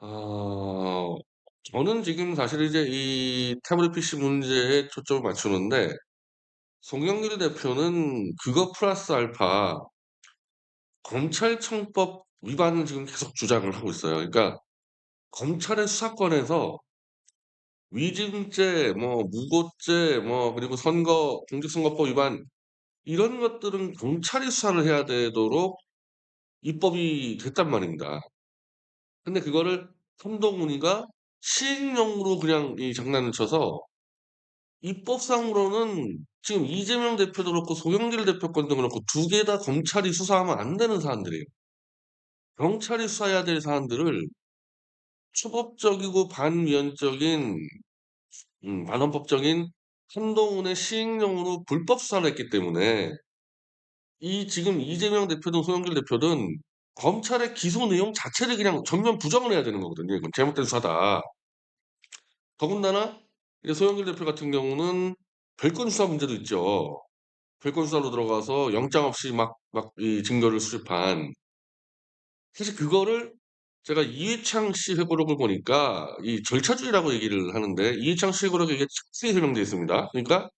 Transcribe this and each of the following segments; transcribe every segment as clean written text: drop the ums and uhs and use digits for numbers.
어 저는 지금 사실 이제 이 태블릿 PC 문제에 초점을 맞추는데 송영길 대표는 그거 플러스 알파 검찰청법 위반을 지금 계속 주장을 하고 있어요. 그러니까 검찰의 수사권에서 위증죄, 뭐 무고죄, 뭐 그리고 공직선거법 위반 이런 것들은 경찰이 수사를 해야 되도록 입법이 됐단 말입니다. 근데 그거를 한동훈이가 시행령으로 그냥 이 장난을 쳐서 입법상으로는 지금 이재명 대표도 그렇고 송영길 대표 건도 그렇고 두 개 다 검찰이 수사하면 안 되는 사안들이에요. 경찰이 수사해야 될 사안들을 초법적이고 반위헌적인 반헌법적인 한동훈의 시행령으로 불법 수사를 했기 때문에 이 지금 이재명 대표든 송영길 대표든 검찰의 기소 내용 자체를 그냥 전면 부정을 해야 되는 거거든요. 이건 잘못된 수사다. 더군다나 이제 소영길 대표 같은 경우는 별건 수사 문제도 있죠. 별건 수사로 들어가서 영장 없이 막 이 증거를 수집한 사실 그거를 제가 이해창 씨 회고록을 보니까 이 절차주의라고 얘기를 하는데 이해창 씨 회고록에 이게 자세히 설명되어 있습니다. 그러니까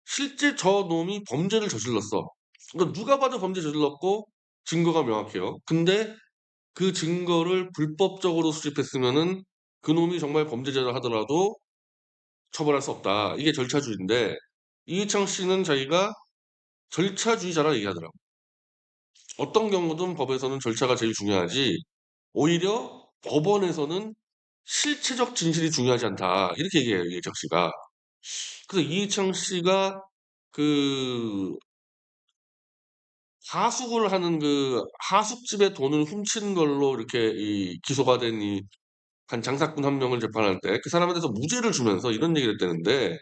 실제 저놈이 범죄를 저질렀어. 그러니까 누가 봐도 범죄 저질렀고 증거가 명확해요. 근데 그 증거를 불법적으로 수집했으면은 그놈이 정말 범죄자라 하더라도 처벌할 수 없다. 이게 절차주의인데 이해창 씨는 자기가 절차주의자라 얘기하더라고요. 어떤 경우든 법에서는 절차가 제일 중요하지 오히려 법원에서는 실체적 진실이 중요하지 않다. 이렇게 얘기해요, 이해창 씨가. 그래서 이해창 씨가 그 하숙을 하는 그 하숙집에 돈을 훔친 걸로 이렇게 이 기소가 된 이 한 장사꾼 한 명을 재판할 때 그 사람에 대해서 무죄를 주면서 이런 얘기를 했다는데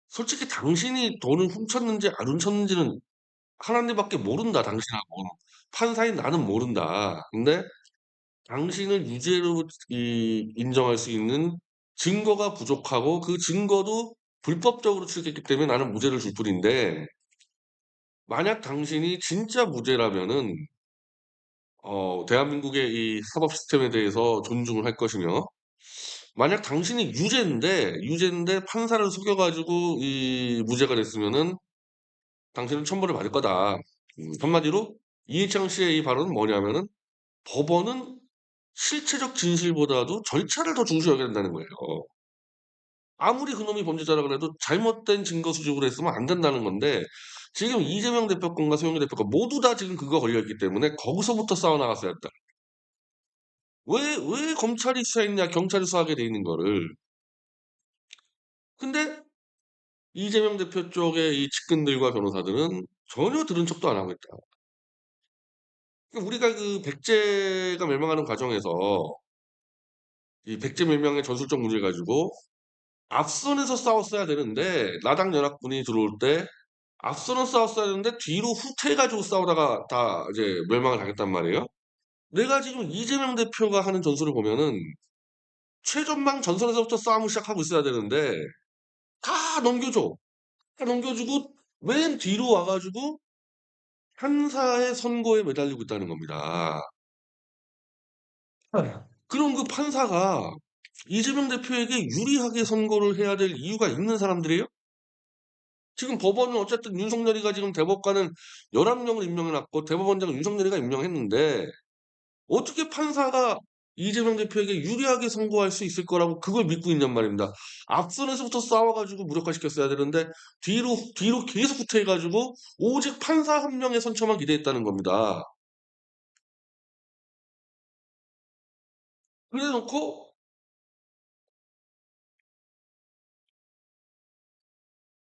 솔직히 당신이 돈을 훔쳤는지 안 훔쳤는지는 하나님밖에 모른다, 당신하고. 판사인 나는 모른다. 근데 당신을 유죄로 인정할 수 있는 증거가 부족하고 그 증거도 불법적으로 취득했기 때문에 나는 무죄를 줄 뿐인데 만약 당신이 진짜 무죄라면은 대한민국의 이 사법 시스템에 대해서 존중을 할 것이며 만약 당신이 유죄인데 판사를 속여 가지고 이 무죄가 됐으면은 당신은 천벌을 받을 거다. 한마디로 이해창 씨의 이 발언은 뭐냐면은 법원은 실체적 진실보다도 절차를 더 중시 여겨야 된다는 거예요. 아무리 그놈이 범죄자라 그래도 잘못된 증거 수집으로 했으면 안 된다는 건데 지금 이재명 대표 건과 송영길 대표 건 모두 다 지금 그거 걸려 있기 때문에 거기서부터 싸워 나갔어야 했다. 왜 검찰이 수사했냐 경찰이 수사하게 돼 있는 거를. 근데 이재명 대표 쪽의 이 측근들과 변호사들은 전혀 들은 척도 안 하고 있다. 그러니까 우리가 그 백제가 멸망하는 과정에서 이 백제 멸망의 전술적 문제를 가지고 앞선에서 싸웠어야 되는데 나당 연합군이 들어올 때 앞서는 싸웠어야 되는데 뒤로 후퇴해 가지고 싸우다가 다 이제 멸망을 당했단 말이에요. 내가 지금 이재명 대표가 하는 전술을 보면은 최전방 전선에서부터 싸움을 시작하고 있어야 되는데 다 넘겨줘. 다 넘겨주고 맨 뒤로 와 가지고 판사의 선고에 매달리고 있다는 겁니다. 네. 그럼 그 판사가 이재명 대표에게 유리하게 선고를 해야 될 이유가 있는 사람들이에요? 지금 법원은 어쨌든 윤석열이가 지금 대법관은 11명을 임명해 놨고 대법원장은 윤석열이가 임명했는데 어떻게 판사가 이재명 대표에게 유리하게 선고할 수 있을 거라고 그걸 믿고 있냔 말입니다. 앞선에서부터 싸워 가지고 무력화시켰어야 되는데 뒤로 계속 후퇴해 가지고 오직 판사 한 명의 선처만 기대했다는 겁니다. 그래 놓고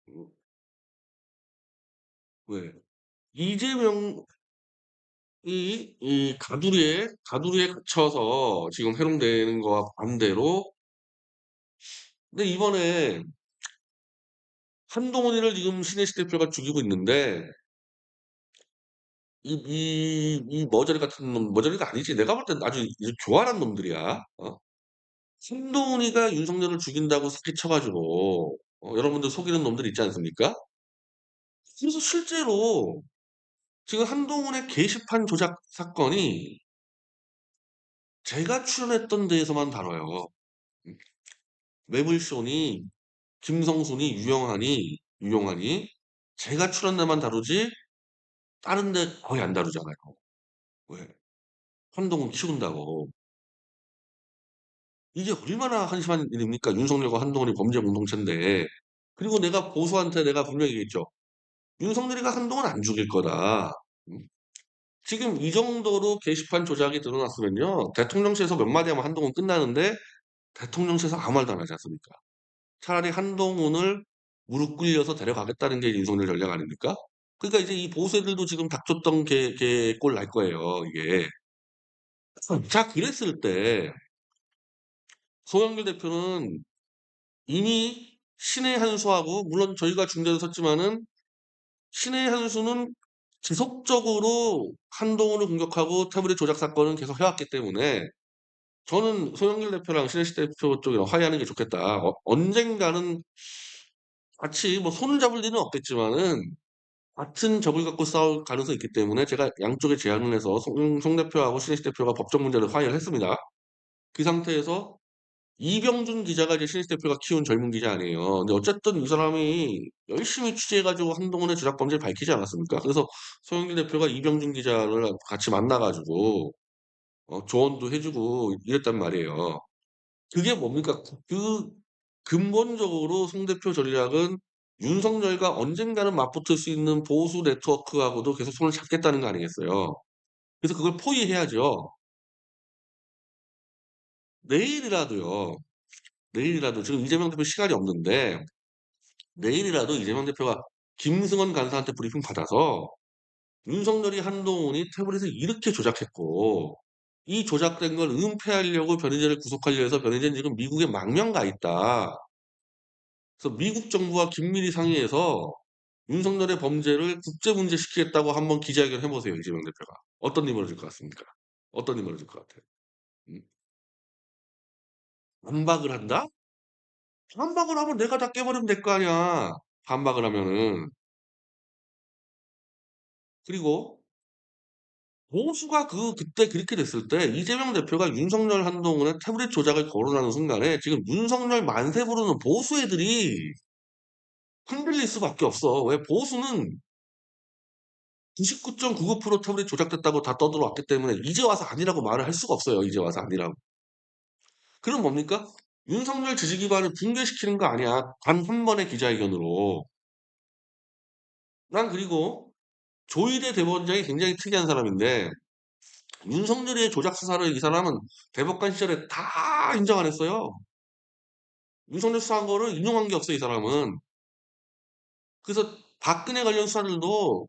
음 왜 이재명이 이 가두리에 갇혀서 지금 회롱되는 거와 반대로 근데 이번에 한동훈이를 지금 신혜식 대표가 죽이고 있는데 이 머저리 같은 놈 머저리가 아니지. 내가 볼 땐 아주 이제 교활한 놈들이야. 한동훈이가 윤석열을 죽인다고 사기쳐 가지고 여러분들 속이는 놈들 있지 않습니까? 그래서 실제로 지금 한동훈의 게시판 조작 사건이 제가 출연했던 데에서만 다뤄요. 음. 매블쇼니, 김성순이, 유용한이 제가 출연한 데만 다루지 다른 데 거의 안 다루잖아요. 왜? 한동훈 키운다고. 이게 얼마나 한심한 일입니까? 윤석열과 한동훈이 범죄 공동체인데. 그리고 내가 보수한테 내가 분명히 얘기했죠. 윤석열이가 한동훈 안 죽일 거다. 음. 지금 이 정도로 게시판 조작이 드러났으면요. 대통령실에서 몇 마디 하면 한동훈 끝나는데 대통령실에서 아무 말도 안 하지 않습니까? 차라리 한동훈을 무릎 꿇려서 데려가겠다는 게 윤석열 전략 아닙니까? 그러니까 이제 이 보수애들도 지금 닥쳤던 꼴 날 거예요, 이게. 자, 그랬을 때 송영길 대표는 이미 신의 한 수하고 물론 저희가 중재를 섰지만은 신의 한 수는 지속적으로 한동훈을 공격하고 태블릿 조작 사건은 계속 해왔기 때문에 저는 송영길 대표랑 신혜식 대표 쪽이랑 화해하는 게 좋겠다. 언젠가는 같이 뭐 손을 잡을 일은 없겠지만은 같은 적을 갖고 싸울 가능성이 있기 때문에 제가 양쪽에 제안을 해서 송 대표하고 신혜식 대표가 법적 문제를 화해를 했습니다. 그 상태에서 이병준 기자가 이제 신혜식 대표가 키운 젊은 기자 아니에요. 근데 어쨌든 이 사람이 열심히 취재해 가지고 한동훈의 조작 범죄를 밝히지 않았습니까? 그래서 송영길 대표가 이병준 기자를 같이 만나 가지고 조언도 해 주고 이랬단 말이에요. 그게 뭡니까? 그 근본적으로 송 대표 전략은 윤석열과 언젠가는 맞붙을 수 있는 보수 네트워크하고도 계속 손을 잡겠다는 거 아니겠어요. 그래서 그걸 포위해야죠. 내일이라도요. 내일이라도 지금 이재명 대표 시간이 없는데 내일이라도 이재명 대표가 김승원 간사한테 브리핑 받아서 윤석열이 한동훈이 태블릿을 이렇게 조작했고 이 조작된 걸 은폐하려고 변희재를 구속하려 해서 변희재는 지금 미국에 망명 가 있다. 그래서 미국 정부와 긴밀히 상의해서 윤석열의 범죄를 국제 문제시키겠다고 한번 기자회견 해보세요, 이재명 대표가. 어떤 힘을 줄 것 같습니까? 어떤 힘을 줄 것 같아요? 음? 반박을 한다? 반박을 하면 내가 다 깨버리면 될 거 아니야. 반박을 하면은. 그리고 보수가 그때 그렇게 됐을 때 이재명 대표가 윤석열 한동훈의 태블릿 조작을 거론하는 순간에 지금 윤석열 만세 부르는 보수 애들이 흔들릴 수밖에 없어. 왜 보수는 99.99% 태블릿 조작됐다고 다 떠들어왔기 때문에 이제 와서 아니라고 말을 할 수가 없어요. 이제 와서 아니라고. 그럼 뭡니까? 윤석열 지지 기반을 붕괴시키는 거 아니야. 단 한 번의 기자회견으로. 난 그리고 조희대 대법원장이 굉장히 특이한 사람인데 윤석열의 조작 수사를 이 사람은 대법관 시절에 다 인정 안 했어요. 윤석열 수사한 거를 인용한 게 없어요, 이 사람은. 그래서 박근혜 관련 수사들도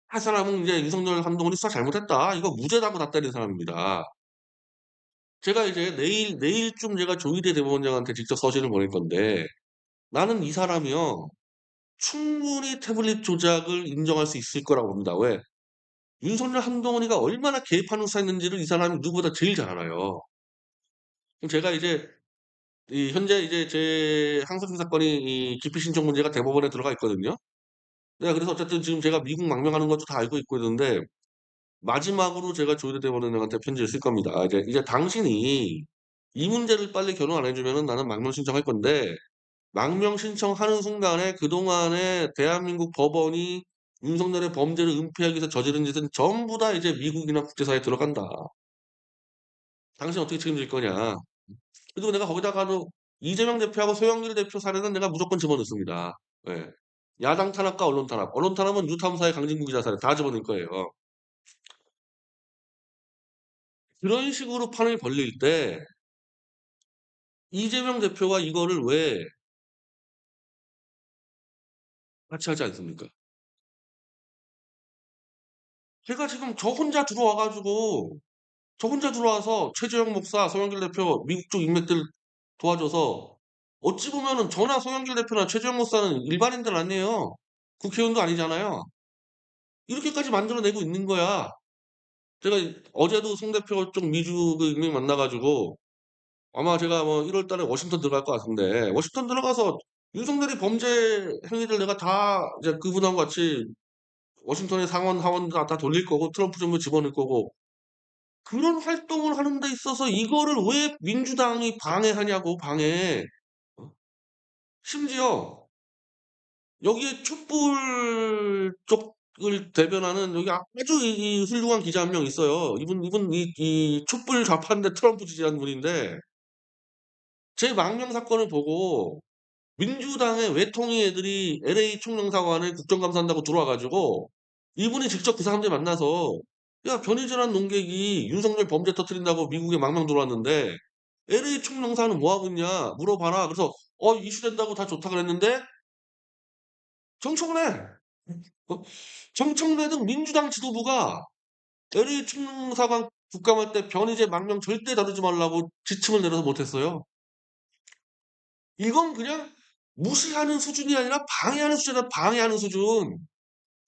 할 사람은 이제 윤석열 한동훈이 수사 잘못했다. 이거 무죄라고 다 때린 사람입니다. 제가 이제 내일쯤 제가 조희대 대법원장한테 직접 서신을 보낼 건데 나는 이 사람이요. 충분히 태블릿 조작을 인정할 수 있을 거라고 봅니다. 왜? 윤석열 한동훈이가 얼마나 개입하는 수사했는지를 이 사람이 누구보다 제일 잘 알아요. 그럼 제가 이제 현재 이제 제 항소심 사건이 이 기피 신청 문제가 대법원에 들어가 있거든요. 네, 그래서 어쨌든 지금 제가 미국 망명하는 것도 다 알고 있고 있는데 마지막으로 제가 조희대 대법원장한테 편지를 쓸 겁니다. 이제 당신이 이 문제를 빨리 결론 안 해주면은 나는 망명 신청할 건데 망명 신청하는 순간에 그동안에 대한민국 법원이 윤석열의 범죄를 은폐하기 위해서 저지른 짓은 전부 다 이제 미국이나 국제사회에 들어간다. 당신 어떻게 책임질 거냐. 그리고 내가 거기다가도 이재명 대표하고 소영길 대표 사례는 내가 무조건 집어넣습니다. 예. 야당 탄압과 언론 탄압. 언론 탄압은 뉴탐사의 강진구 기자 사례 다 집어넣을 거예요. 그런 식으로 판을 벌릴 때 이재명 대표가 이거를 왜 같이 하지 않습니까? 제가 지금 저 혼자 들어와서 최재형 목사, 송영길 대표 미국 쪽 인맥들 도와줘서 어찌 보면은 저나 송영길 대표나 최재형 목사는 일반인들 아니에요. 국회의원도 아니잖아요. 이렇게까지 만들어내고 있는 거야. 제가 어제도 송 대표 쪽 미주 그 인맥 만나 가지고 아마 제가 뭐 1월 달에 워싱턴 들어갈 것 같은데 워싱턴 들어가서 윤석열이 범죄 행위를 내가 다 이제 그분하고 같이 워싱턴의 상원 하원 다 돌릴 거고 트럼프 정부 집어넣을 거고 그런 활동을 하는 데 있어서 이거를 왜 민주당이 방해하냐고 방해. 어? 심지어 여기에 촛불 쪽을 대변하는 여기 아주 이 훌륭한 기자 한 명 있어요. 이분 이 촛불 좌파인데 트럼프 지지하는 분인데 제 망명 사건을 보고 민주당의 외통위 애들이 LA 총영사관에 국정감사한다고 들어와 가지고 이분이 직접 그 사람들 만나서 "야 변희재라는 농객이 윤석열 범죄 터뜨린다고 미국에 망명 들어왔는데 LA 총영사는 뭐 하고 있냐 물어봐라." 그래서 이슈된다고 다 좋다 그랬는데 정청래 어 정청래 등 민주당 지도부가 LA 총영사관 국감할 때 변희재 망명 절대 다루지 말라고 지침을 내려서 못 했어요. 이건 그냥 무시하는 수준이 아니라 방해하는 수준이야 방해하는 수준.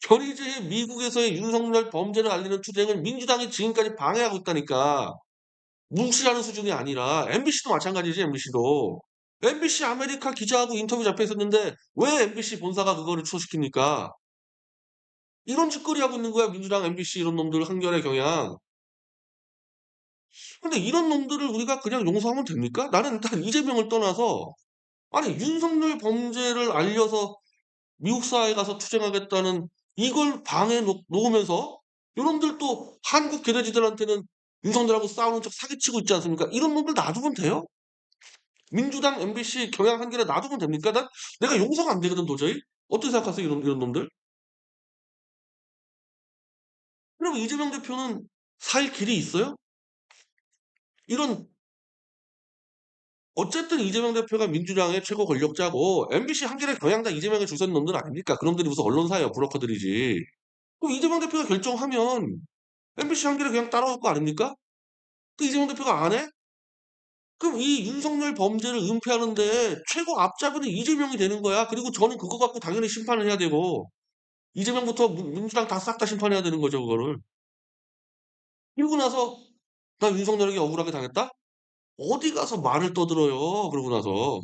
결의제의 미국에서의 윤석열 범죄를 알리는 투쟁을 민주당이 지금까지 방해하고 있다니까. 무시하는 수준이 아니라 MBC도 마찬가지지 MBC도. MBC 아메리카 기자하고 인터뷰 잡혀 있었는데 왜 MBC 본사가 그거를 취소시킵니까? 이런 짓거리 하고 있는 거야 민주당 MBC 이런 놈들 한결의 경향. 근데 이런 놈들을 우리가 그냥 용서하면 됩니까? 나는 일단 이재명을 떠나서 아니 윤석열 범죄를 알려서 미국 사회에 가서 투쟁하겠다는 이걸 방해 놓으면서 요놈들 또 한국 개돼지들한테는 윤석열하고 싸우는 척 사기치고 있지 않습니까? 이런 놈들 놔두면 돼요? 민주당, MBC 경향 한결에 놔두면 됩니까? 내가 용서가 안 되거든 도저히. 어떻게 생각하세요? 이런 놈들? 그럼 이재명 대표는 살 길이 있어요? 이런 어쨌든 이재명 대표가 민주당의 최고 권력자고 MBC 한겨레 경향 다 이재명에 줄 서는 놈들 아닙니까? 그놈들이 무슨 언론사예요. 브로커들이지. 그럼 이재명 대표가 결정하면 MBC 한겨레 그냥 따라올 거 아닙니까? 그 이재명 대표가 안 해? 그럼 이 윤석열 범죄를 은폐하는 데 최고 앞잡이는 이재명이 되는 거야. 그리고 저는 그거 갖고 당연히 심판을 해야 되고 이재명부터 민주당 다 싹 다 심판해야 되는 거죠, 그거를. 그러고 나서 "나 윤석열에게 억울하게 당했다?" 어디 가서 말을 떠들어요, 그러고 나서.